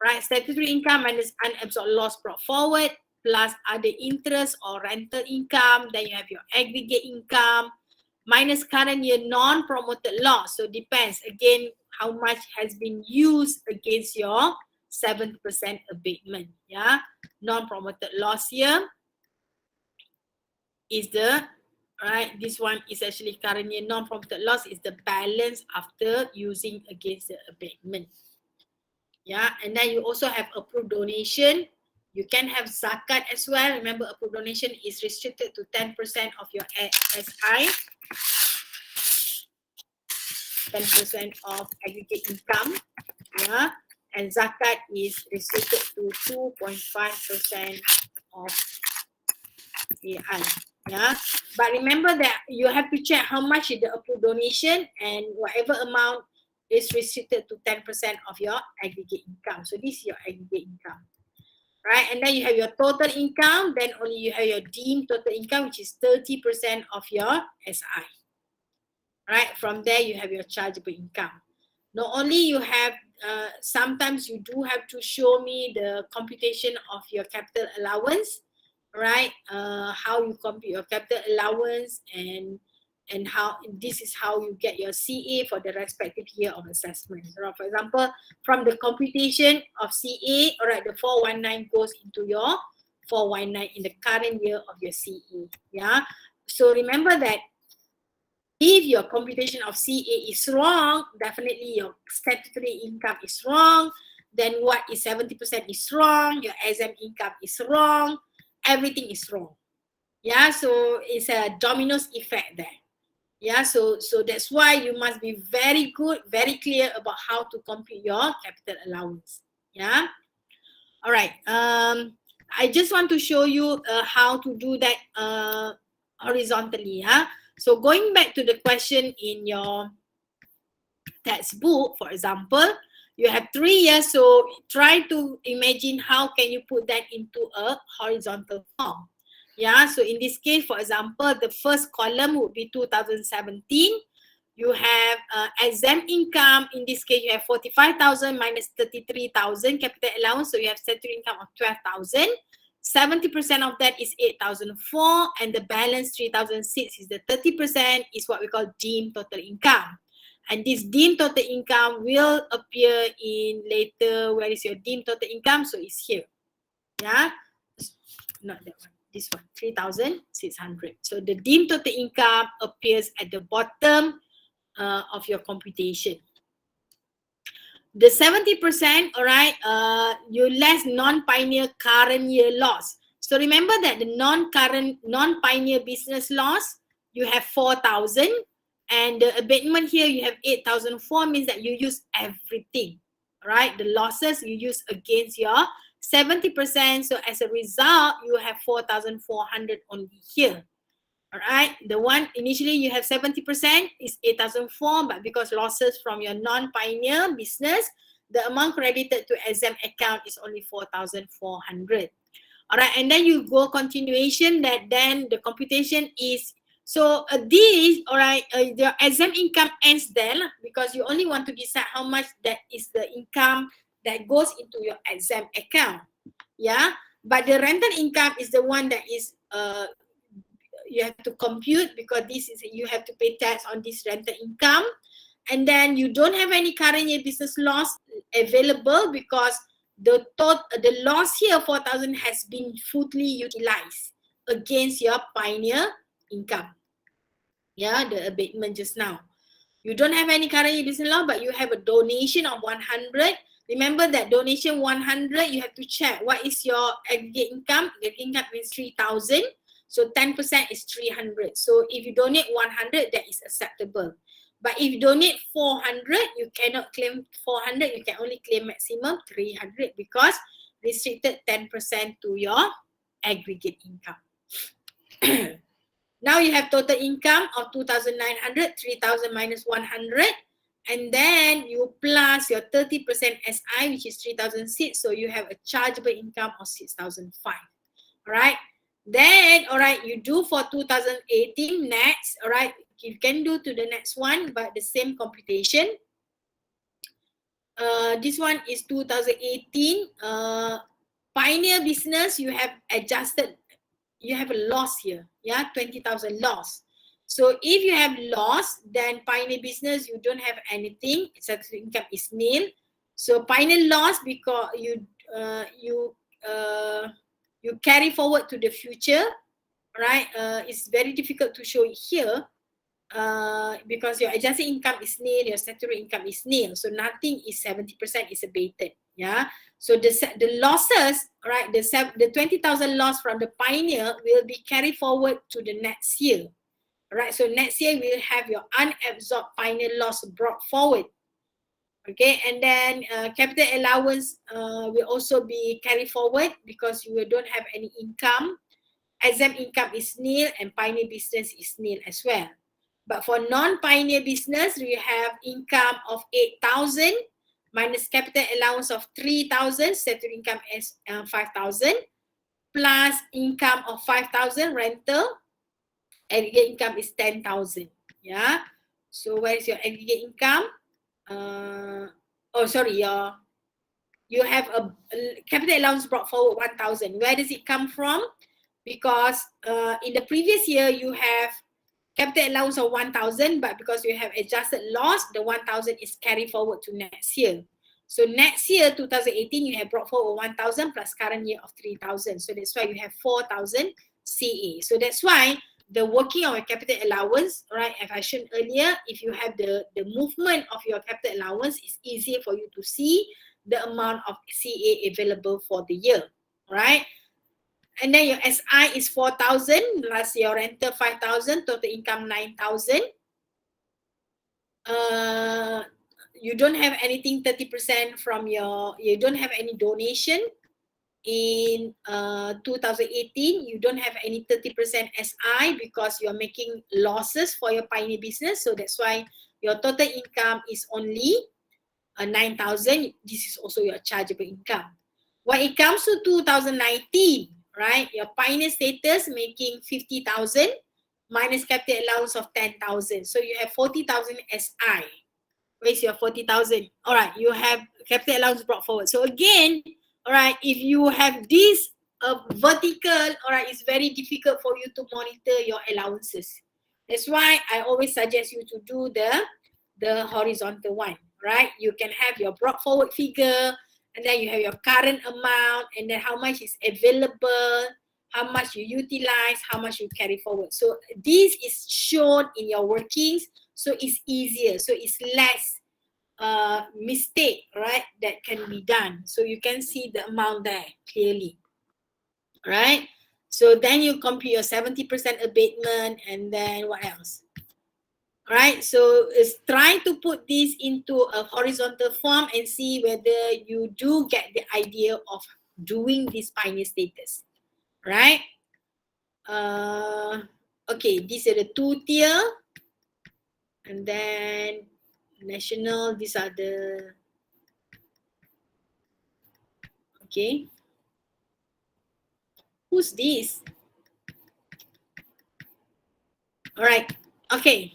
right? Statutory income minus unabsorbed loss brought forward plus other interest or rental income. Then you have your aggregate income minus current year non-promoted loss. So depends again how much has been used against your 7% abatement. Yeah, non-promoted loss here is the, right, this one is actually current year non-promoted loss is the balance after using against the abatement. Yeah, and then you also have approved donation. You can have zakat as well. Remember, approved donation is restricted to 10% of your SI, 10% of aggregate income. Yeah, and zakat is restricted to 2.5% of AI. Yeah, but remember that you have to check how much is the approved donation, and whatever amount is restricted to 10% of your aggregate income. So this is your aggregate income, right? And then you have your total income, then only you have your deemed total income, which is 30% of your SI, right? From there, you have your chargeable income. Not only you have, sometimes you do have to show me the computation of your capital allowance, right? How you compute your capital allowance, and how this is how you get your CA for the respective year of assessment. So for example, from the computation of CA, all right, the 419 goes into your 419 in the current year of your CA. Yeah. So remember that if your computation of CA is wrong, definitely your statutory income is wrong. Then what is 70% is wrong. Your exempt income is wrong. Everything is wrong. Yeah, so it's a dominoes effect there. Yeah, so that's why you must be very good, very clear about how to compute your capital allowance. Yeah. All right. I just want to show you how to do that horizontally. So going back to the question in your textbook, for example, you have 3 years, so try to imagine how can you put that into a horizontal form. Yeah, so in this case, for example, the first column would be 2017. You have exempt income. In this case, you have 45,000 minus 33,000 capital allowance, so you have statutory income of 12,000. 70% of that is 8,004, and the balance 3,006 is the 30% is what we call deemed total income. And this deemed total income will appear in later. Where is your deemed total income? So it's here. Yeah, not that one. This one, 3,600. So the deemed total income appears at the bottom of your computation. The 70%, all right, you less non-pioneer current year loss. So remember that the non-pioneer business loss, you have 4,000. And the abatement here, you have 8,004, means that you use everything, right? The losses you use against your 70%. So as a result, you have 4,400 only here. All right. The one initially you have 70% is 8,004, but because losses from your non-pioneer business, the amount credited to exempt account is only 4,400. All right. And then you go continuation, that then the computation is. So this, all right, the exempt income ends there because you only want to decide how much that is the income that goes into your exempt account. Yeah, but the rental income is the one that is you have to compute, because this is, you have to pay tax on this rental income, and then you don't have any current year business loss available because the loss here 4,000 has been fully utilized against your pioneer income. Yeah, the abatement just now. You don't have any current year business loss, but you have a donation of 100. Remember that donation 100, you have to check what is your aggregate income. Aggregate income is 3,000. So 10% is 300. So if you donate 100, that is acceptable. But if you donate 400, you cannot claim 400. You can only claim maximum 300 because restricted 10% to your aggregate income. Now you have total income of 2,900, 3,000 minus 100. And then you plus your 30% SI, which is 3,006. So you have a chargeable income of 6,005. All right. Then, all right, you do for 2018 next. All right. You can do to the next one, but the same computation. This one is 2018. Pioneer business, you have adjusted. You have a loss here. Yeah, 20,000 loss. So if you have loss, then pioneer business, you don't have anything. Statutory income is nil. So pioneer loss, because you carry forward to the future, right? It's very difficult to show it here because your adjusted income is nil, your statutory income is nil. So nothing is 70% is abated. Yeah. So the losses, right? The 20,000 loss from the pioneer will be carried forward to the next year. Right, so next year we'll have your unabsorbed pioneer loss brought forward. Okay, and then capital allowance will also be carried forward because you don't have any income. Exempt income is nil and pioneer business is nil as well. But for non-pioneer business, we have income of 8,000 minus capital allowance of 3,000, statutory income is 5,000, plus income of 5,000 rental. Aggregate income is 10,000. Yeah. So where is your aggregate income? You have a capital allowance brought forward 1,000. Where does it come from? Because in the previous year you have capital allowance of 1,000, but because you have adjusted loss, the 1,000 is carried forward to next year. So next year, 2018, you have brought forward 1,000 plus current year of 3,000. So that's why you have 4,000 CA. So that's why the working of your capital allowance, right, as I shown earlier, if you have the movement of your capital allowance, it's easier for you to see the amount of CA available for the year, right? And then your SI is 4,000, plus your rental 5,000, total income 9,000. You don't have anything 30% from your, you don't have any donation in 2018, you don't have any 30% SI because you're making losses for your pioneer business. So that's why your total income is only 9,000. This is also your chargeable income. When it comes to 2019, right, your pioneer status making 50,000 minus capital allowance of 10,000. So you have 40,000 SI. Where's your 40,000? All right, you have capital allowance brought forward. So again, all right, if you have this vertical, all right, it's very difficult for you to monitor your allowances. That's why I always suggest you to do the horizontal one, right? You can have your brought forward figure, and then you have your current amount, and then how much is available, how much you utilize, how much you carry forward. So this is shown in your workings, so it's easier, so it's less mistake, right, that can be done. So you can see the amount there clearly, right? So then you compute your 70% abatement, and then what else? Right, so it's trying to put this into a horizontal form and see whether you do get the idea of doing this pioneer status, right? Okay, these are the 2-tier, and then national, these are the, okay. Who's this? All right, okay.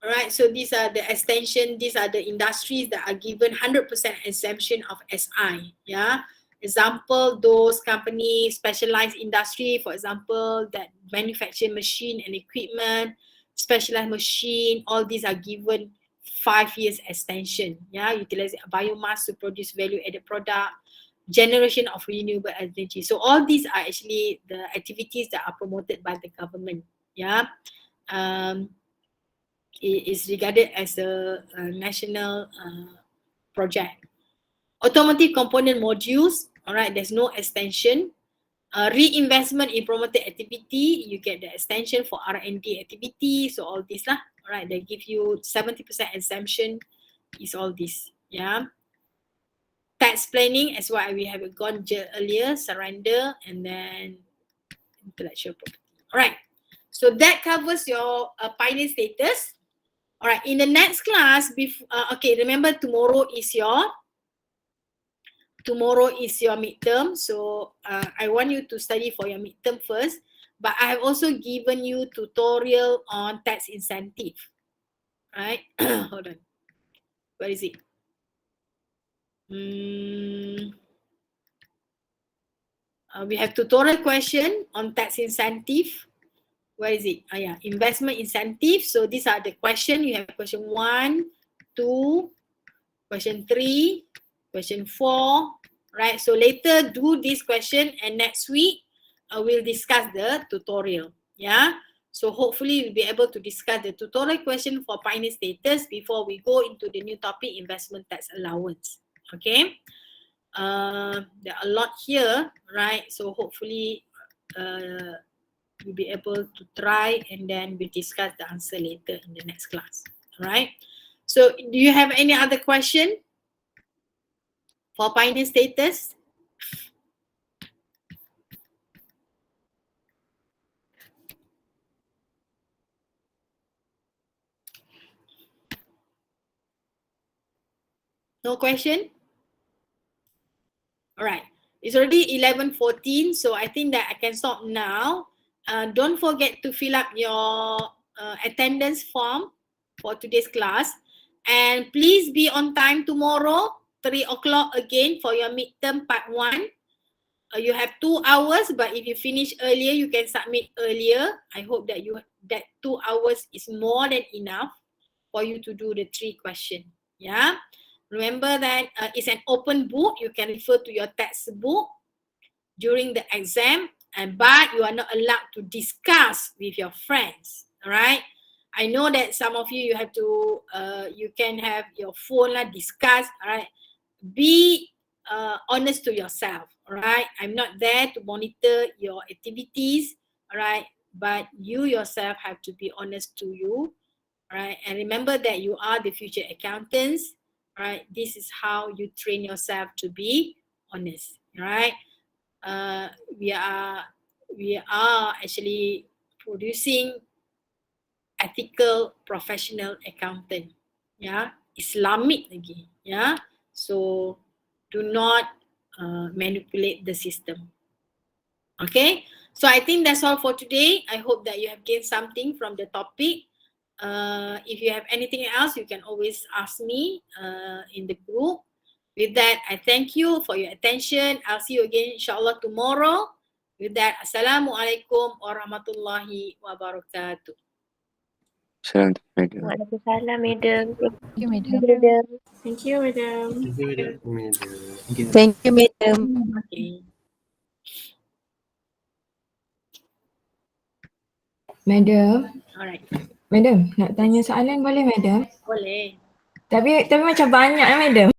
All right, so these are the extension, these are the industries that are given 100% exemption of SI, yeah. Example, those companies, specialized industry, for example, that manufacture machine and equipment, specialized machine, all these are given 5 years extension, yeah. Utilize biomass to produce value-added product, generation of renewable energy. So all these are actually the activities that are promoted by the government, yeah. It is regarded as a national project. Automotive component modules, all right, there's no extension. Reinvestment in promoted activity, you get the extension for R&D activity, so all this lah, all right, they give you 70% exemption, is all this, yeah. Tax planning, as what we have gone earlier, surrender, and then intellectual property. All right, so that covers your pioneer status. All right, in the next class, okay, remember tomorrow is your midterm. So I want you to study for your midterm first, but I have also given you tutorial on tax incentive, right? Hold on, where is it? We have tutorial question on tax incentive. Where is it? Yeah, investment incentive. So these are the question. You have question 1, 2, question 3, question 4, right? So later do this question, and next week we'll discuss the tutorial, yeah? So hopefully we'll be able to discuss the tutorial question for pioneer status before we go into the new topic, investment tax allowance, okay? There are a lot here, right? So hopefully we'll be able to try, and then we'll discuss the answer later in the next class, all right? So do you have any other question for pioneer status? No question? All right. It's already 11:14, so I think that I can stop now. Don't forget to fill up your attendance form for today's class. And please be on time tomorrow, 3 o'clock again for your midterm part 1. You have 2 hours, but if you finish earlier, you can submit earlier. I hope that that 2 hours is more than enough for you to do the 3 questions. Yeah. Remember that it's an open book. You can refer to your textbook during the exam, but you are not allowed to discuss with your friends. All right. I know that some of you have to, you can have your phone discuss. All right. Be honest to yourself. All right. I'm not there to monitor your activities. All right. But you yourself have to be honest to you. All right. And remember that you are the future accountants. All right. This is how you train yourself to be honest. All right. we are actually producing ethical professional accountant, yeah, Islamic lagi, yeah. So do not manipulate the system. Okay, so I think that's all for today. I hope that you have gained something from the topic. If you have anything else, you can always ask me in the group. With that, I thank you for your attention. I'll see you again inshallah tomorrow. With that, Assalamualaikum warahmatullahi wabarakatuh. Salam tu, madam. Waalaikumsalam, madam. Thank you, madam. Madam. Thank you, madam. Thank you, madam. Thank you, madam. Okay. Madam, Alright. madam, nak tanya soalan boleh, madam? Boleh. Tapi macam banyak, madam.